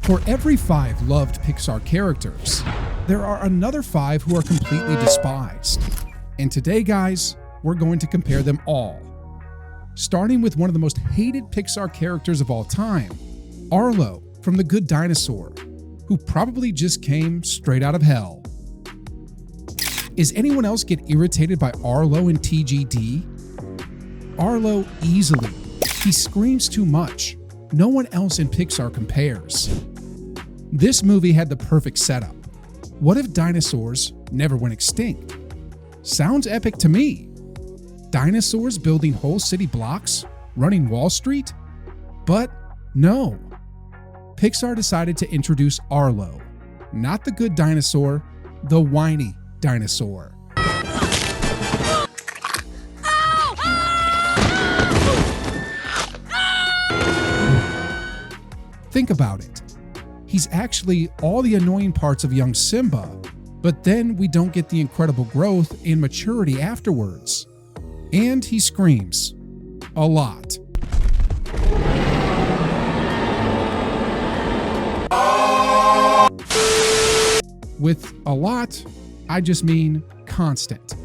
For every 5 loved Pixar characters, there are another 5 who are completely despised. And today, guys, we're going to compare them all. Starting with one of the most hated Pixar characters of all time, Arlo from The Good Dinosaur, who probably just came straight out of hell. Is anyone else get irritated by Arlo in TGD? Arlo easily. He screams too much. No one else in Pixar compares. This movie had the perfect setup. What if dinosaurs never went extinct? Sounds epic to me. Dinosaurs building whole city blocks, running Wall Street? But no. Pixar decided to introduce Arlo, not the good dinosaur, the whiny dinosaur. Think about it. He's actually all the annoying parts of young Simba, but then we don't get the incredible growth and maturity afterwards. And he screams. A lot. With a lot, I just mean constant.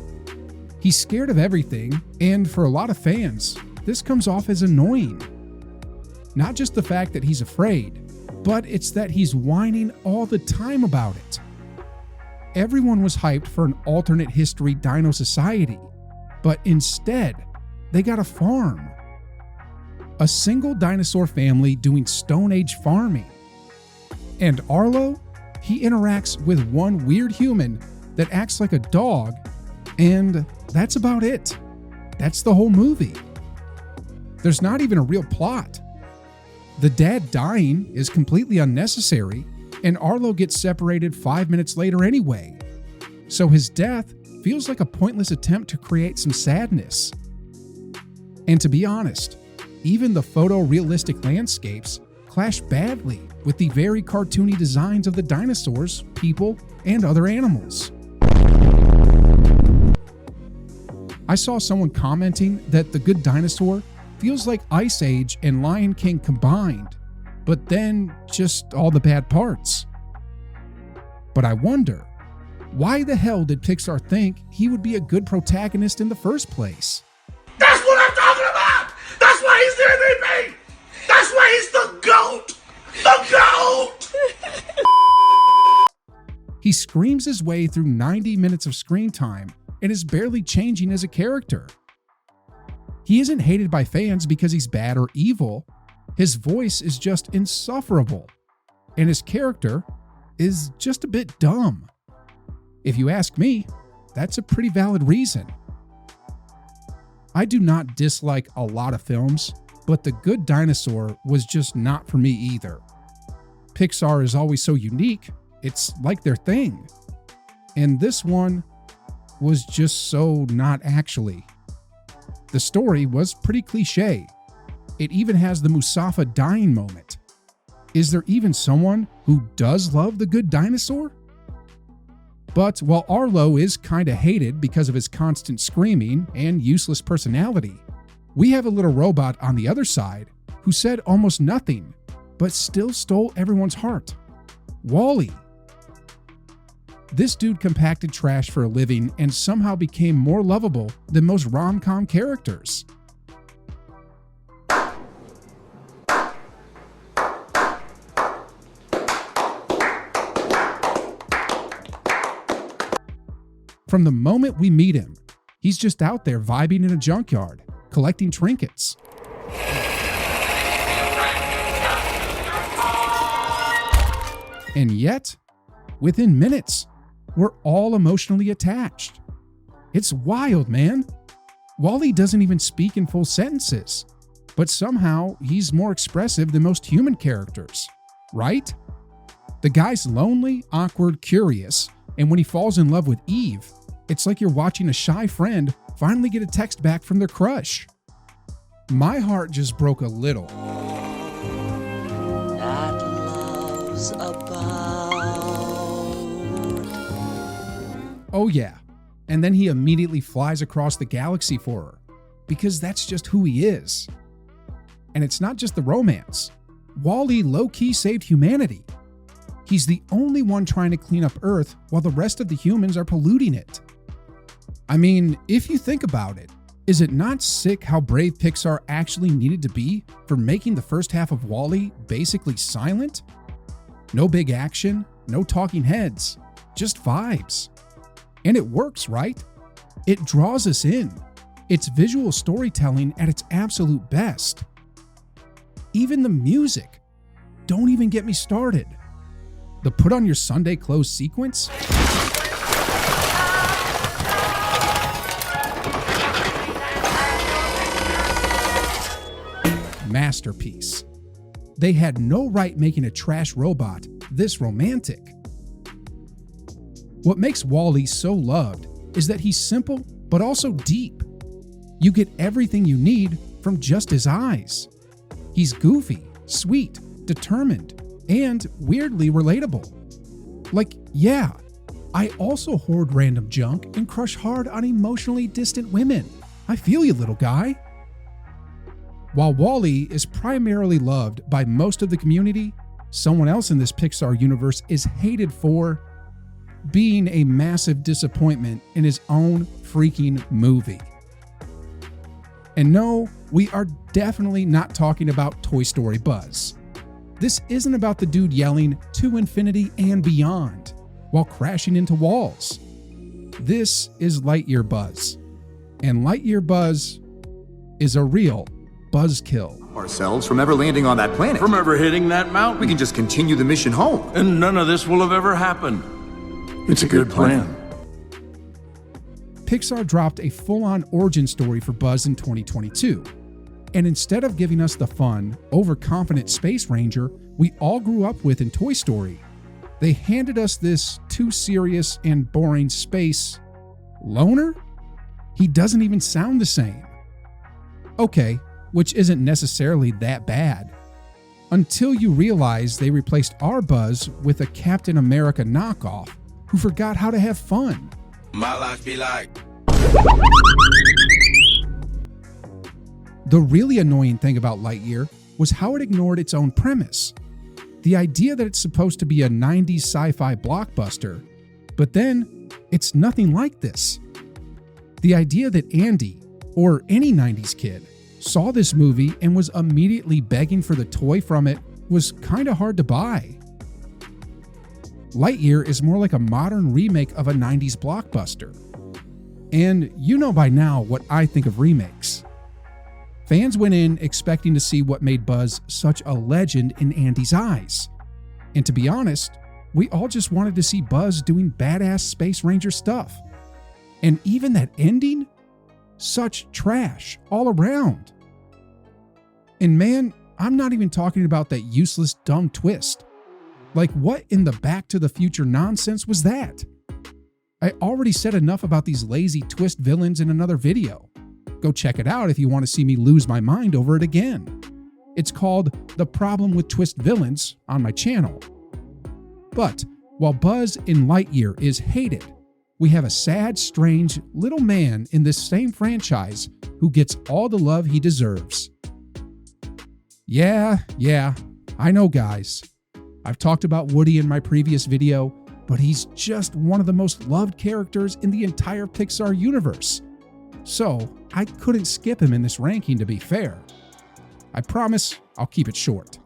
He's scared of everything, and for a lot of fans, this comes off as annoying. Not just the fact that he's afraid, but it's that he's whining all the time about it. Everyone was hyped for an alternate history dino society, but instead, they got a farm. A single dinosaur family doing Stone Age farming. And Arlo? He interacts with one weird human that acts like a dog, and that's about it. That's the whole movie. There's not even a real plot. The dad dying is completely unnecessary, and Arlo gets separated 5 minutes later anyway. So his death feels like a pointless attempt to create some sadness. And to be honest, even the photorealistic landscapes clash badly with the very cartoony designs of the dinosaurs, people, and other animals. I saw someone commenting that The Good Dinosaur feels like Ice Age and Lion King combined, but then just all the bad parts. But I wonder, why the hell did Pixar think he would be a good protagonist in the first place? That's what I'm talking about! That's why he's the MVP! That's why he's the GOAT! The GOAT! He screams his way through 90 minutes of screen time and is barely changing as a character. He isn't hated by fans because he's bad or evil. His voice is just insufferable, and his character is just a bit dumb. If you ask me, that's a pretty valid reason. I do not dislike a lot of films, but The Good Dinosaur was just not for me either. Pixar is always so unique, it's like their thing. And this one was just so not actually. The story was pretty cliche. It even has the Mustafa dying moment. Is there even someone who does love The Good Dinosaur? But while Arlo is kinda hated because of his constant screaming and useless personality, we have a little robot on the other side who said almost nothing, but still stole everyone's heart. WallE. This dude compacted trash for a living and somehow became more lovable than most rom-com characters. From the moment we meet him, he's just out there vibing in a junkyard, collecting trinkets. And yet, within minutes, we're all emotionally attached. It's wild, man. WallE doesn't even speak in full sentences, but somehow he's more expressive than most human characters, right? The guy's lonely, awkward, curious, and when he falls in love with Eve, it's like you're watching a shy friend finally get a text back from their crush. My heart just broke a little. That love's about. Oh yeah, and then he immediately flies across the galaxy for her, because that's just who he is. And it's not just the romance. WallE low-key saved humanity. He's the only one trying to clean up Earth while the rest of the humans are polluting it. I mean, if you think about it, is it not sick how brave Pixar actually needed to be for making the first half of WallE basically silent? No big action, no talking heads, just vibes. And it works, right? It draws us in. It's visual storytelling at its absolute best. Even the music. Don't even get me started. The put on your Sunday clothes sequence? Masterpiece. They had no right making a trash robot this romantic. What makes WallE so loved is that he's simple but also deep. You get everything you need from just his eyes. He's goofy, sweet, determined, and weirdly relatable. Like, yeah, I also hoard random junk and crush hard on emotionally distant women. I feel you, little guy. While WallE is primarily loved by most of the community, someone else in this Pixar universe is hated for being a massive disappointment in his own freaking movie. And no, we are definitely not talking about Toy Story Buzz. This isn't about the dude yelling to infinity and beyond while crashing into walls. This is Lightyear Buzz. And Lightyear Buzz is a real buzzkill. Ourselves from ever landing on that planet. From ever hitting that mountain. We can just continue the mission home. And none of this will have ever happened. It's a good plan. Pixar dropped a full-on origin story for Buzz in 2022. And instead of giving us the fun, overconfident Space Ranger we all grew up with in Toy Story, they handed us this too serious and boring space loner? He doesn't even sound the same. Okay, which isn't necessarily that bad. Until you realize they replaced our Buzz with a Captain America knockoff who forgot how to have fun. My life be like. The really annoying thing about Lightyear was how it ignored its own premise. The idea that it's supposed to be a 90s sci-fi blockbuster, but then it's nothing like this. The idea that Andy, or any 90s kid, saw this movie and was immediately begging for the toy from it was kinda hard to buy. Lightyear is more like a modern remake of a 90s blockbuster. And you know by now what I think of remakes. Fans went in expecting to see what made Buzz such a legend in Andy's eyes. And to be honest, we all just wanted to see Buzz doing badass Space Ranger stuff. And even that ending? Such trash all around. And man, I'm not even talking about that useless dumb twist. Like, what in the Back to the Future nonsense was that? I already said enough about these lazy twist villains in another video. Go check it out if you want to see me lose my mind over it again. It's called The Problem with Twist Villains on my channel. But while Buzz in Lightyear is hated, we have a sad, strange little man in this same franchise who gets all the love he deserves. Yeah, I know, guys. I've talked about Woody in my previous video, but he's just one of the most loved characters in the entire Pixar universe. So I couldn't skip him in this ranking, to be fair. I promise I'll keep it short.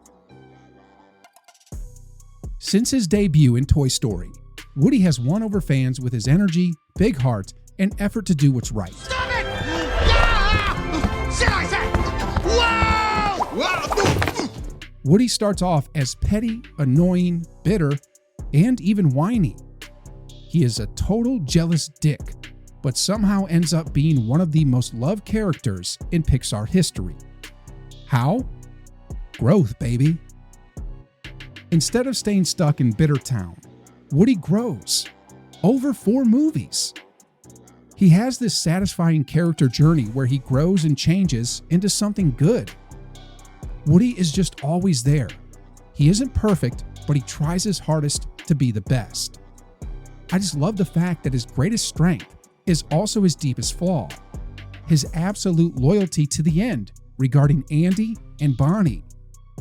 Since his debut in Toy Story, Woody has won over fans with his energy, big heart, and effort to do what's right. Stop it! Yeah! Shit, I said! Whoa! Woody starts off as petty, annoying, bitter, and even whiny. He is a total jealous dick, but somehow ends up being one of the most loved characters in Pixar history. How? Growth, baby. Instead of staying stuck in Bitter Town, Woody grows. Over 4 movies. He has this satisfying character journey where he grows and changes into something good. Woody is just always there. He isn't perfect, but he tries his hardest to be the best. I just love the fact that his greatest strength is also his deepest flaw. His absolute loyalty to the end regarding Andy and Bonnie.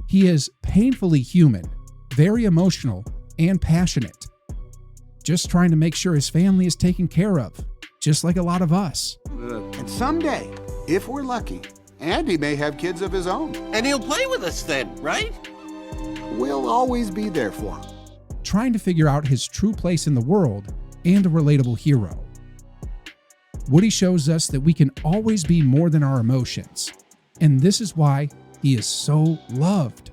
He is painfully human, very emotional, and passionate. Just trying to make sure his family is taken care of, just like a lot of us. And someday, if we're lucky, Andy may have kids of his own. And he'll play with us then, right? We'll always be there for him. Trying to figure out his true place in the world and a relatable hero. Woody shows us that we can always be more than our emotions, and this is why he is so loved.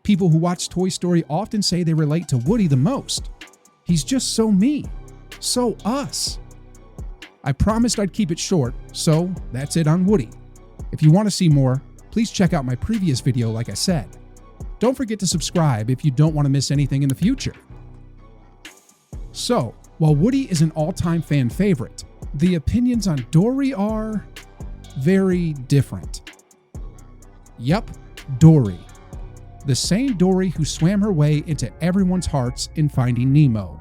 People who watch Toy Story often say they relate to Woody the most. He's just so me, so us. I promised I'd keep it short, so that's it on Woody. If you want to see more, please check out my previous video like I said. Don't forget to subscribe if you don't want to miss anything in the future. So, while Woody is an all-time fan favorite, the opinions on Dory are very different. Yup, Dory. The same Dory who swam her way into everyone's hearts in Finding Nemo.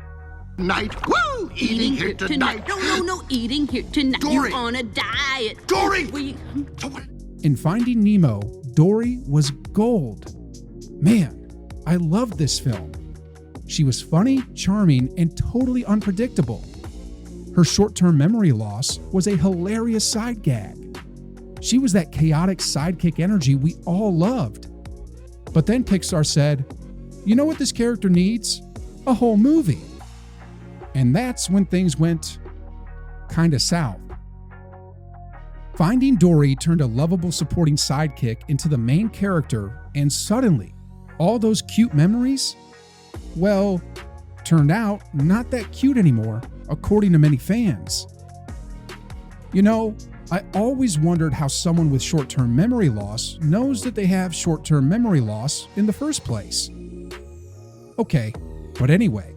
Night. Woo! Eating here tonight. No, eating here tonight. Dory. You're on a diet. Dory! In Finding Nemo, Dory was gold. Man, I loved this film. She was funny, charming, and totally unpredictable. Her short-term memory loss was a hilarious side gag. She was that chaotic sidekick energy we all loved. But then Pixar said, you know what this character needs? A whole movie. And that's when things went kinda south. Finding Dory turned a lovable supporting sidekick into the main character, and suddenly, all those cute memories, well, turned out not that cute anymore, according to many fans. You know, I always wondered how someone with short-term memory loss knows that they have short-term memory loss in the first place. Okay, but anyway,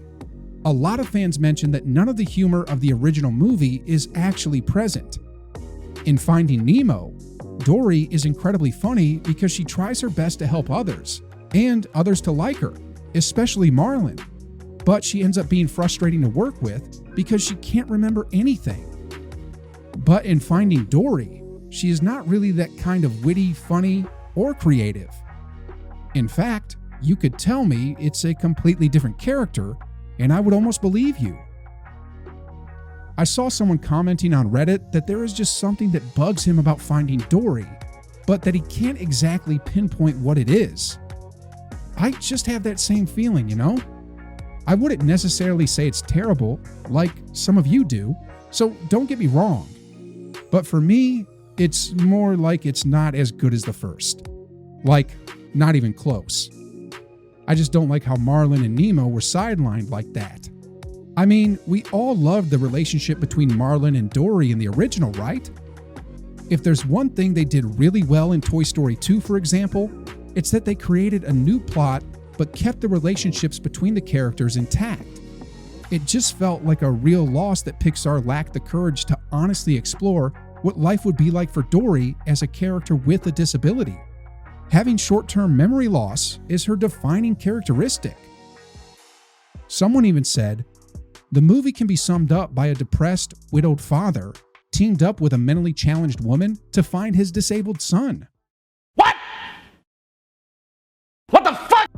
a lot of fans mentioned that none of the humor of the original movie is actually present. In Finding Nemo, Dory is incredibly funny because she tries her best to help others, and others to like her, especially Marlin. But she ends up being frustrating to work with because she can't remember anything. But in Finding Dory, she is not really that kind of witty, funny, or creative. In fact, you could tell me it's a completely different character, and I would almost believe you. I saw someone commenting on Reddit that there is just something that bugs him about Finding Dory, but that he can't exactly pinpoint what it is. I just have that same feeling, you know? I wouldn't necessarily say it's terrible, like some of you do, so don't get me wrong. But for me, it's more like it's not as good as the first. Like, not even close. I just don't like how Marlin and Nemo were sidelined like that. I mean, we all loved the relationship between Marlin and Dory in the original, right? If there's one thing they did really well in Toy Story 2, for example, it's that they created a new plot but kept the relationships between the characters intact. It just felt like a real loss that Pixar lacked the courage to honestly explore what life would be like for Dory as a character with a disability. Having short-term memory loss is her defining characteristic. Someone even said, the movie can be summed up by a depressed, widowed father teamed up with a mentally challenged woman to find his disabled son. What? What the fuck?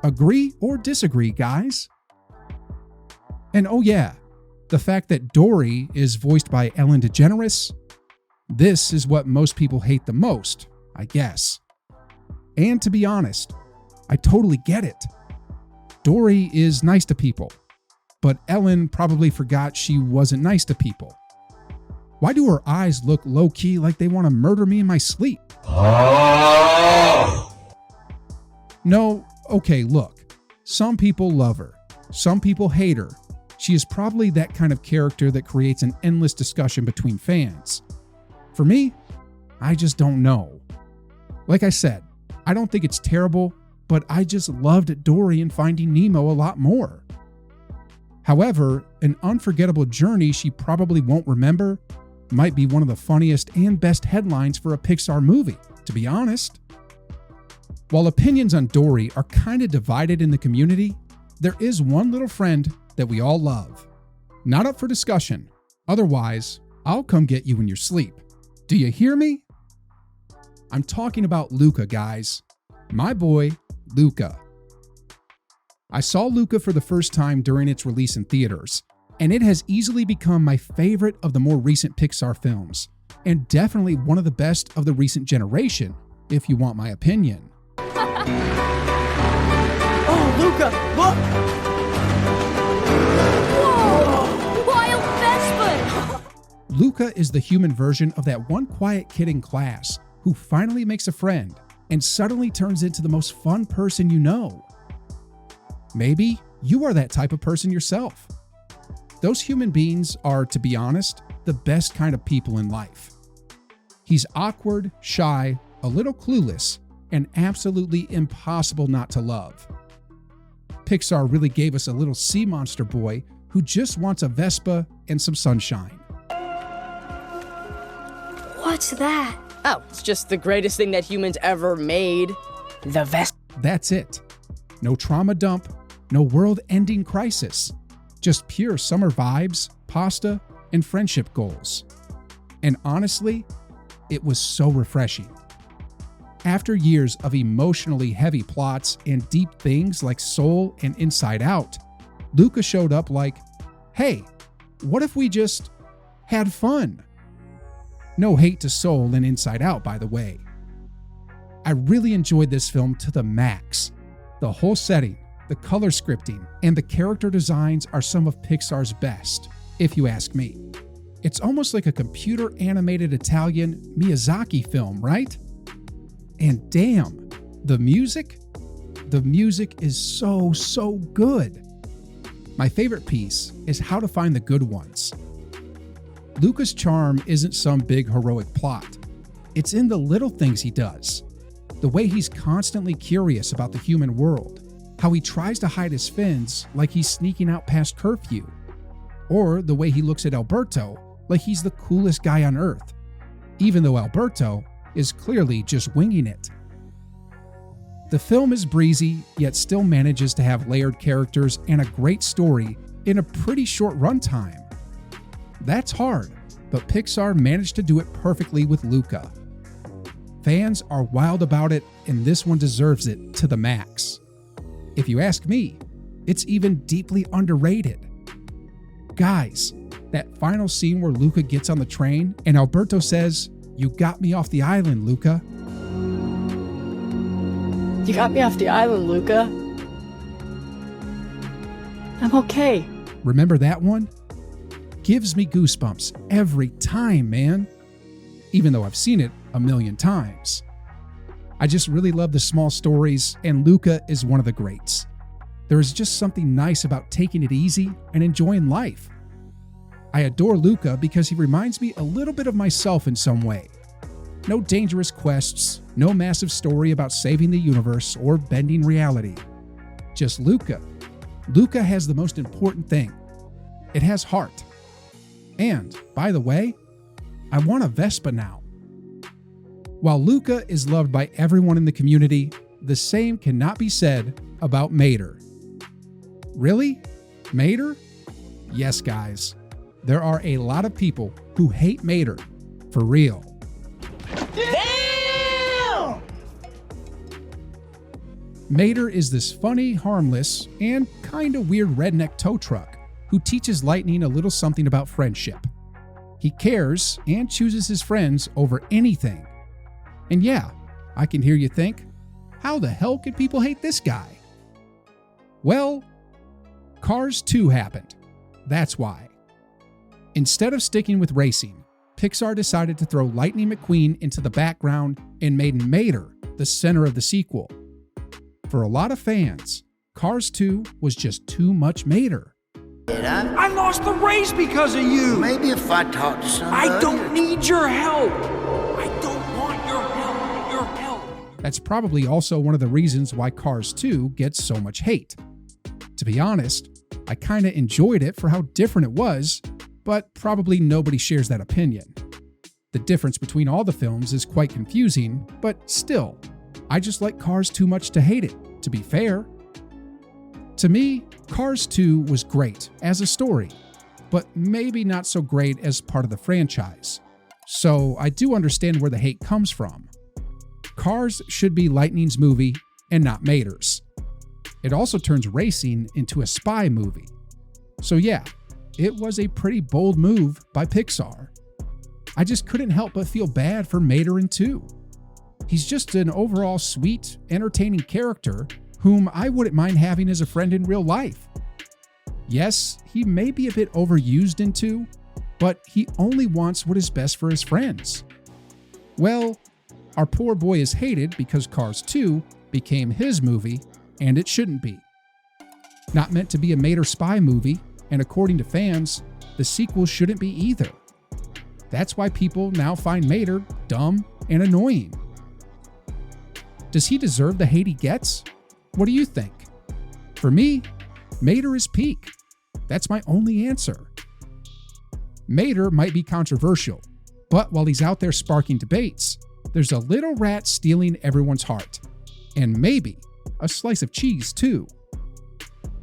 Agree or disagree, guys? And oh yeah, the fact that Dory is voiced by Ellen DeGeneres, this is what most people hate the most, I guess. And to be honest, I totally get it. Dory is nice to people, but Ellen probably forgot she wasn't nice to people. Why do her eyes look low-key like they want to murder me in my sleep? Oh! No, okay, look. Some people love her. Some people hate her. She is probably that kind of character that creates an endless discussion between fans. For me, I just don't know. Like I said, I don't think it's terrible, but I just loved Dory in Finding Nemo a lot more. However, an unforgettable journey she probably won't remember might be one of the funniest and best headlines for a Pixar movie, to be honest. While opinions on Dory are kinda divided in the community, there is one little friend that we all love. Not up for discussion, otherwise, I'll come get you in your sleep. Do you hear me? I'm talking about Luca, guys. My boy, Luca. I saw Luca for the first time during its release in theaters, and it has easily become my favorite of the more recent Pixar films, and definitely one of the best of the recent generation, if you want my opinion. Oh, Luca, look! Whoa! Wild Vespa! Luca is the human version of that one quiet kid in class who finally makes a friend and suddenly turns into the most fun person you know. Maybe you are that type of person yourself. Those human beings are, to be honest, the best kind of people in life. He's awkward, shy, a little clueless, and absolutely impossible not to love. Pixar really gave us a little sea monster boy who just wants a Vespa and some sunshine. What's that? Oh, it's just the greatest thing that humans ever made. The Vespa. That's it. No trauma dump, no world-ending crisis. Just pure summer vibes, pasta, and friendship goals. And honestly, it was so refreshing. After years of emotionally heavy plots and deep things like Soul and Inside Out, Luca showed up like, hey, what if we just had fun? No hate to Soul and Inside Out, by the way. I really enjoyed this film to the max. The whole setting, the color scripting, and the character designs are some of Pixar's best, if you ask me. It's almost like a computer-animated Italian Miyazaki film, right? And damn, the music? The music is so good. My favorite piece is how to find the good ones. Luca's charm isn't some big heroic plot. It's in the little things he does. The way he's constantly curious about the human world. How he tries to hide his fins like he's sneaking out past curfew. Or the way he looks at Alberto like he's the coolest guy on earth, even though Alberto is clearly just winging it. The film is breezy, yet still manages to have layered characters and a great story in a pretty short runtime. That's hard, but Pixar managed to do it perfectly with Luca. Fans are wild about it, and this one deserves it to the max. If you ask me, it's even deeply underrated. Guys, that final scene where Luca gets on the train and Alberto says, "You got me off the island, Luca." You got me off the island, Luca. I'm okay. Remember that one? Gives me goosebumps every time, man. Even though I've seen it a million times. I just really love the small stories, and Luca is one of the greats. There is just something nice about taking it easy and enjoying life. I adore Luca because he reminds me a little bit of myself in some way. No dangerous quests, no massive story about saving the universe or bending reality. Just Luca. Luca has the most important thing. It has heart. And, by the way, I want a Vespa now. While Luca is loved by everyone in the community, the same cannot be said about Mater. Really? Mater? Yes, guys. There are a lot of people who hate Mater. For real. Damn! Mater is this funny, harmless, and kinda weird redneck tow truck who teaches Lightning a little something about friendship. He cares and chooses his friends over anything. And yeah, I can hear you think, how the hell could people hate this guy? Well, Cars 2 happened. That's why. Instead of sticking with racing, Pixar decided to throw Lightning McQueen into the background and made Mater the center of the sequel. For a lot of fans, Cars 2 was just too much Mater. I lost the race because of you. Maybe if I talk to somebody. I don't need your help. I don't want your help. Your help. That's probably also one of the reasons why Cars 2 gets so much hate. To be honest, I kinda enjoyed it for how different it was, but probably nobody shares that opinion. The difference between all the films is quite confusing, but still, I just like Cars too much to hate it, to be fair. To me, Cars 2 was great as a story, but maybe not so great as part of the franchise. So I do understand where the hate comes from. Cars should be Lightning's movie and not Mater's. It also turns racing into a spy movie. So yeah, it was a pretty bold move by Pixar. I just couldn't help but feel bad for Mater in 2. He's just an overall sweet, entertaining character whom I wouldn't mind having as a friend in real life. Yes, he may be a bit overused in 2, but he only wants what is best for his friends. Well, our poor boy is hated because Cars 2 became his movie, and it shouldn't be. Not meant to be a Mater spy movie, and according to fans, the sequel shouldn't be either. That's why people now find Mater dumb and annoying. Does he deserve the hate he gets? What do you think? For me, Mater is peak. That's my only answer. Mater might be controversial, but while he's out there sparking debates, there's a little rat stealing everyone's heart. And maybe a slice of cheese, too.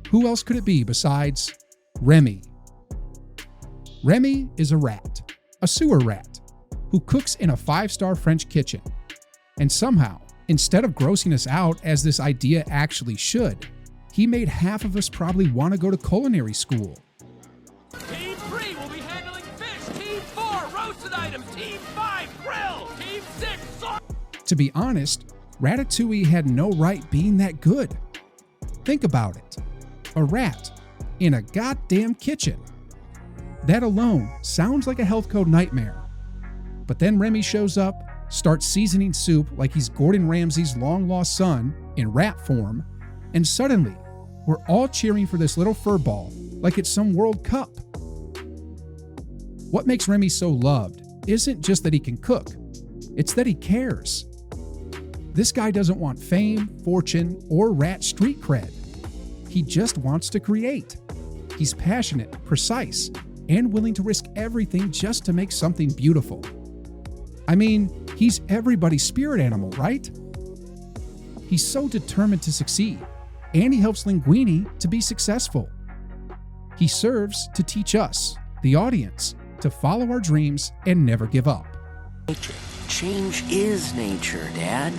Who else could it be besides Remy? Remy is a rat, a sewer rat, who cooks in a 5-star French kitchen. And somehow, instead of grossing us out as this idea actually should, he made half of us probably want to go to culinary school. Team 3 will be handling fish. Team 4, roasted items. Team 5, grill. Team 6, sauce. To be honest, Ratatouille had no right being that good. Think about it. A rat in a goddamn kitchen. That alone sounds like a health code nightmare. But then Remy shows up, starts seasoning soup like he's Gordon Ramsay's long-lost son in rat form, and suddenly, we're all cheering for this little furball like it's some World Cup. What makes Remy so loved isn't just that he can cook, it's that he cares. This guy doesn't want fame, fortune, or rat street cred. He just wants to create. He's passionate, precise, and willing to risk everything just to make something beautiful. I mean, he's everybody's spirit animal, right? He's so determined to succeed, and he helps Linguini to be successful. He serves to teach us, the audience, to follow our dreams and never give up. Nature. Change is nature, Dad.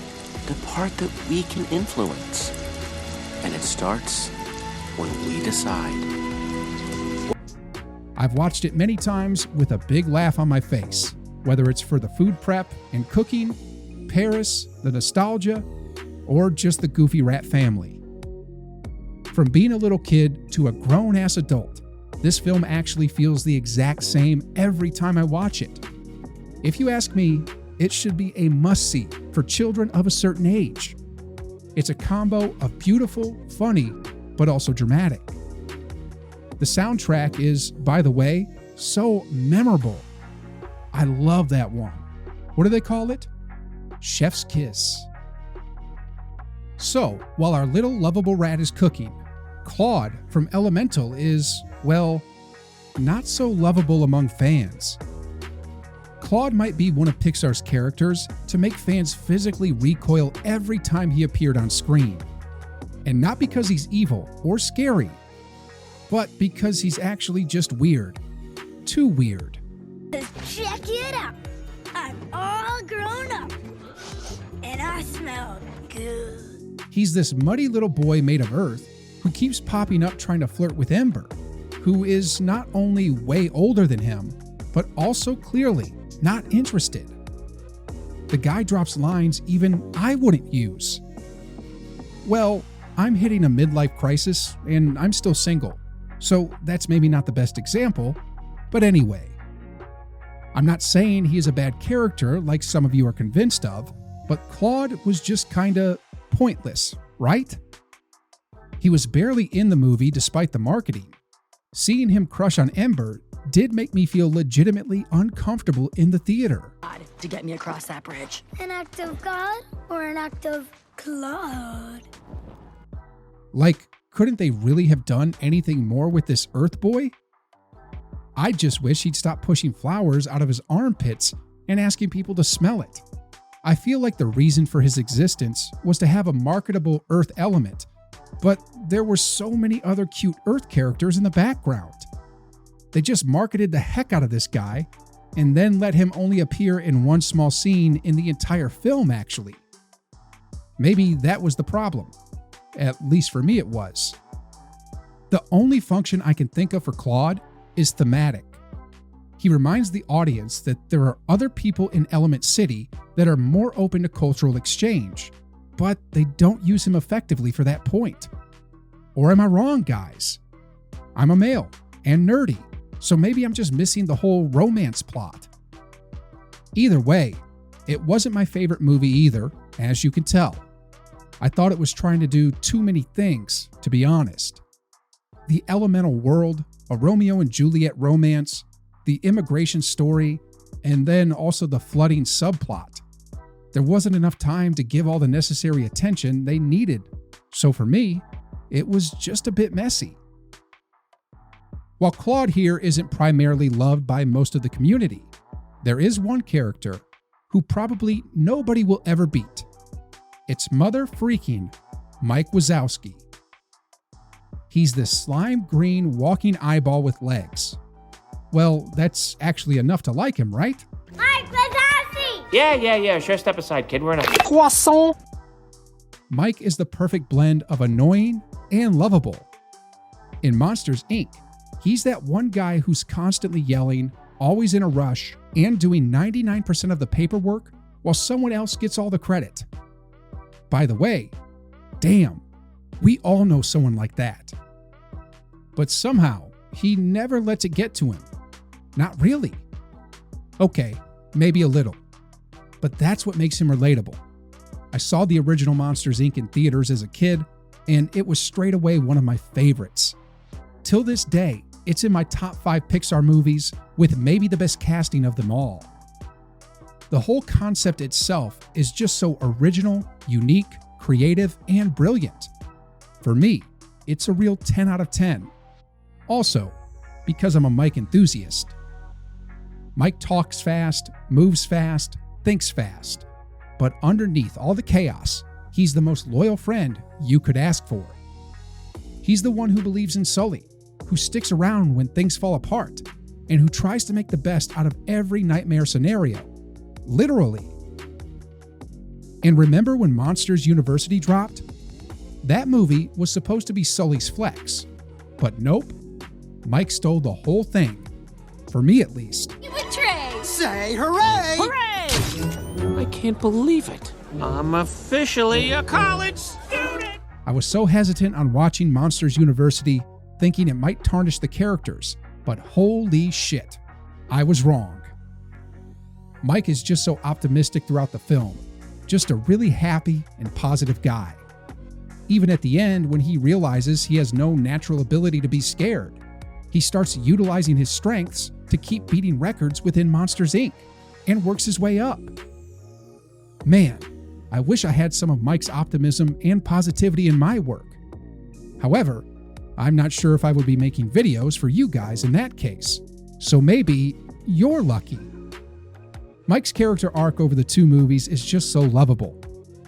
The part that we can influence. And it starts when we decide. I've watched it many times with a big laugh on my face, whether it's for the food prep and cooking, Paris, the nostalgia, or just the goofy rat family. From being a little kid to a grown-ass adult, this film actually feels the exact same every time I watch it. If you ask me, it should be a must-see for children of a certain age. It's a combo of beautiful, funny, but also dramatic. The soundtrack is, by the way, so memorable. I love that one. What do they call it? Chef's Kiss. So, while our little lovable rat is cooking, Claude from Elemental is, well, not so lovable among fans. Claude might be one of Pixar's characters to make fans physically recoil every time he appeared on screen. And not because he's evil or scary, but because he's actually just weird. Too weird. Check it out. I'm all grown up. And I smell good. He's this muddy little boy made of earth who keeps popping up trying to flirt with Ember, who is not only way older than him, but also clearly not interested. The guy drops lines even I wouldn't use. Well, I'm hitting a midlife crisis and I'm still single, so that's maybe not the best example, but anyway. I'm not saying he is a bad character like some of you are convinced of, but Claude was just kinda pointless, right? He was barely in the movie despite the marketing. Seeing him crush on Ember did make me feel legitimately uncomfortable in the theater. To get me across that bridge. An act of God or an act of Claude? Like, couldn't they really have done anything more with this Earth boy? I just wish he'd stop pushing flowers out of his armpits and asking people to smell it. I feel like the reason for his existence was to have a marketable Earth element, but there were so many other cute Earth characters in the background. They just marketed the heck out of this guy and then let him only appear in one small scene in the entire film, actually. Maybe that was the problem. At least for me it was. The only function I can think of for Claude is thematic. He reminds the audience that there are other people in Element City that are more open to cultural exchange, but they don't use him effectively for that point. Or am I wrong, guys? I'm a male and nerdy, so maybe I'm just missing the whole romance plot. Either way, it wasn't my favorite movie either, as you can tell. I thought it was trying to do too many things, to be honest. The elemental world, a Romeo and Juliet romance, the immigration story, and then also the flooding subplot. There wasn't enough time to give all the necessary attention they needed, so for me, it was just a bit messy. While Claude here isn't primarily loved by most of the community, there is one character who probably nobody will ever beat. It's mother freaking Mike Wazowski. He's this slime green walking eyeball with legs. Well, that's actually enough to like him, right? Mike Wazowski! Yeah, sure, step aside, kid. We're in a Croissant. Mike is the perfect blend of annoying and lovable. In Monsters, Inc., he's that one guy who's constantly yelling, always in a rush, and doing 99% of the paperwork while someone else gets all the credit. By the way, damn, we all know someone like that. But somehow, he never lets it get to him. Not really. Okay, maybe a little. But that's what makes him relatable. I saw the original Monsters, Inc. in theaters as a kid, and it was straight away one of my favorites. Till this day, it's in my top 5 Pixar movies, with maybe the best casting of them all. The whole concept itself is just so original, unique, creative, and brilliant. For me, it's a real 10 out of 10. Also, because I'm a Mike enthusiast. Mike talks fast, moves fast, thinks fast. But underneath all the chaos, he's the most loyal friend you could ask for. He's the one who believes in Sully, who sticks around when things fall apart, and who tries to make the best out of every nightmare scenario. Literally. And remember when Monsters University dropped? That movie was supposed to be Sully's flex. But nope. Mike stole the whole thing. For me at least. You betray! Say hooray! I can't believe it. I'm officially a college student! I was so hesitant on watching Monsters University, thinking it might tarnish the characters, but holy shit, I was wrong. Mike is just so optimistic throughout the film, just a really happy and positive guy. Even at the end, when he realizes he has no natural ability to be scared, he starts utilizing his strengths to keep beating records within Monsters, Inc. and works his way up. Man, I wish I had some of Mike's optimism and positivity in my work. However, I'm not sure if I would be making videos for you guys in that case, so maybe you're lucky. Mike's character arc over the 2 movies is just so lovable.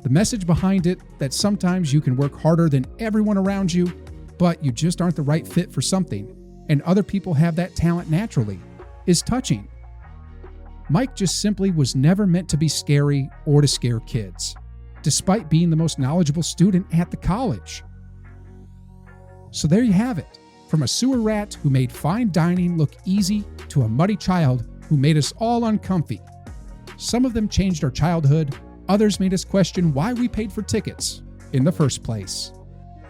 The message behind it, that sometimes you can work harder than everyone around you, but you just aren't the right fit for something, and other people have that talent naturally, is touching. Mike just simply was never meant to be scary or to scare kids, despite being the most knowledgeable student at the college. So there you have it, from a sewer rat who made fine dining look easy to a muddy child who made us all uncomfy. Some of them changed our childhood, others made us question why we paid for tickets in the first place.